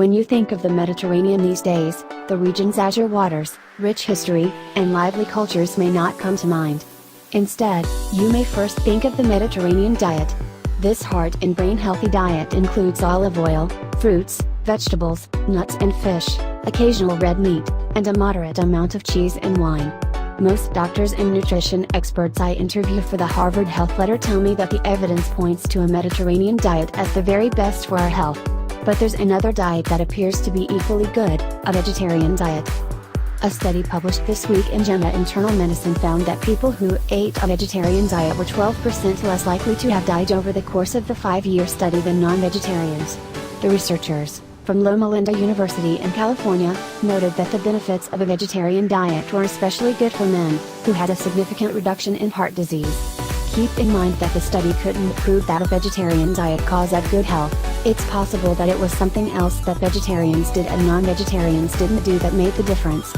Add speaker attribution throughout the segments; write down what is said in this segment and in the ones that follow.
Speaker 1: When you think of the Mediterranean these days, the region's azure waters, rich history, and lively cultures may not come to mind. Instead, you may first think of the Mediterranean diet. This heart and brain healthy diet includes olive oil, fruits, vegetables, nuts and fish, occasional red meat, and a moderate amount of cheese and wine. Most doctors and nutrition experts I interview for the Harvard Health Letter tell me that the evidence points to a Mediterranean diet as the very best for our health. But there's another diet that appears to be equally good, a vegetarian diet. A study published this week in JAMA Internal Medicine found that people who ate a vegetarian diet were 12% less likely to have died over the course of the 5-year study than non-vegetarians. The researchers, from Loma Linda University in California, noted that the benefits of a vegetarian diet were especially good for men, who had a significant reduction in heart disease. Keep in mind that the study couldn't prove that a vegetarian diet caused good health. It's possible that it was something else that vegetarians did and non-vegetarians didn't do that made the difference.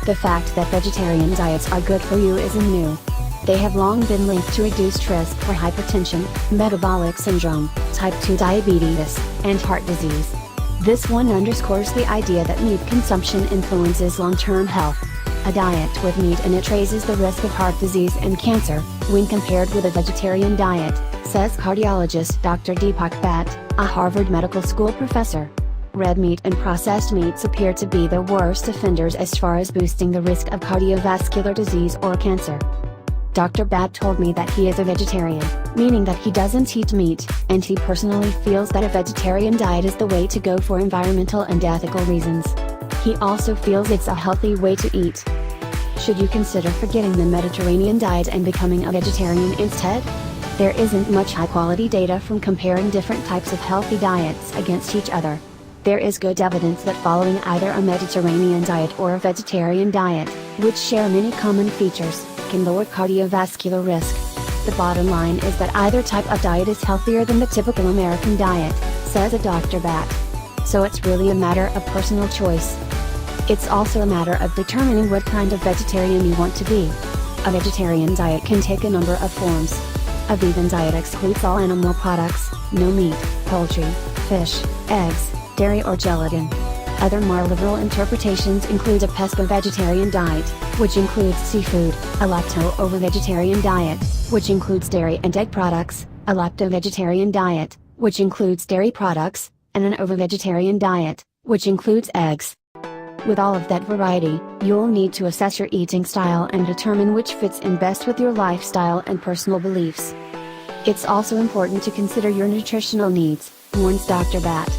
Speaker 1: The fact that vegetarian diets are good for you isn't new. They have long been linked to reduced risk for hypertension, metabolic syndrome, type 2 diabetes, and heart disease. This one underscores the idea that meat consumption influences long-term health. A diet with meat in it raises the risk of heart disease and cancer, when compared with a vegetarian diet, says cardiologist Dr. Deepak Bhatt, a Harvard Medical School professor. Red meat and processed meats appear to be the worst offenders as far as boosting the risk of cardiovascular disease or cancer. Dr. Bhatt told me that he is a vegetarian, meaning that he doesn't eat meat, and he personally feels that a vegetarian diet is the way to go for environmental and ethical reasons. He also feels it's a healthy way to eat. Should you consider forgetting the Mediterranean diet and becoming a vegetarian instead? There isn't much high-quality data from comparing different types of healthy diets against each other. There is good evidence that following either a Mediterranean diet or a vegetarian diet, which share many common features, can lower cardiovascular risk. The bottom line is that either type of diet is healthier than the typical American diet, says a Dr. Bhatt. So it's really a matter of personal choice. It's also a matter of determining what kind of vegetarian you want to be. A vegetarian diet can take a number of forms. A vegan diet excludes all animal products, no meat, poultry, fish, eggs, dairy or gelatin. Other more liberal interpretations include a pesco-vegetarian diet, which includes seafood, a lacto-ovo-vegetarian diet, which includes dairy and egg products, a lacto-vegetarian diet, which includes dairy products, and an ovo-vegetarian diet, which includes eggs. With all of that variety, you'll need to assess your eating style and determine which fits in best with your lifestyle and personal beliefs. It's also important to consider your nutritional needs, warns Dr. Bhatt.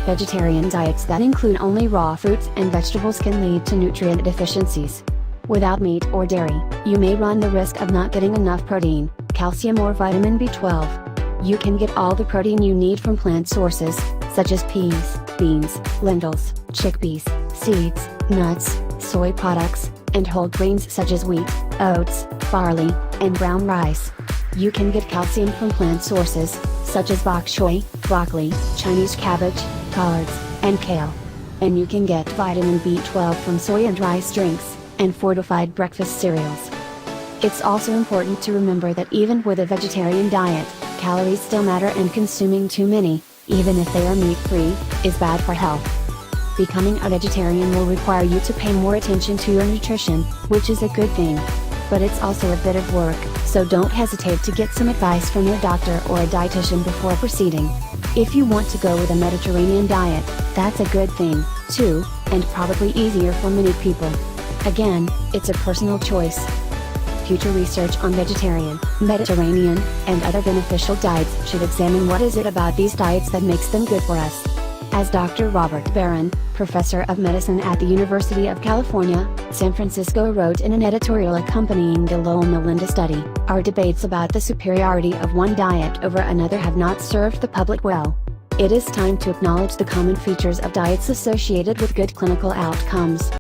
Speaker 1: Vegetarian diets that include only raw fruits and vegetables can lead to nutrient deficiencies. Without meat or dairy, you may run the risk of not getting enough protein, calcium or vitamin B12. You can get all the protein you need from plant sources, such as peas, beans, lentils, chickpeas, seeds, nuts, soy products, and whole grains such as wheat, oats, barley, and brown rice. You can get calcium from plant sources, such as bok choy, broccoli, Chinese cabbage, collards, and kale. And you can get vitamin B12 from soy and rice drinks, and fortified breakfast cereals. It's also important to remember that even with a vegetarian diet, calories still matter and consuming too many, even if they are meat-free, is bad for health. Becoming a vegetarian will require you to pay more attention to your nutrition, which is a good thing. But it's also a bit of work, so don't hesitate to get some advice from your doctor or a dietitian before proceeding. If you want to go with a Mediterranean diet, that's a good thing, too, and probably easier for many people. Again, it's a personal choice. Future research on vegetarian, Mediterranean, and other beneficial diets should examine what is it about these diets that makes them good for us. As Dr. Robert Barron, professor of medicine at the University of California, San Francisco wrote in an editorial accompanying the Loma Linda study, our debates about the superiority of one diet over another have not served the public well. It is time to acknowledge the common features of diets associated with good clinical outcomes.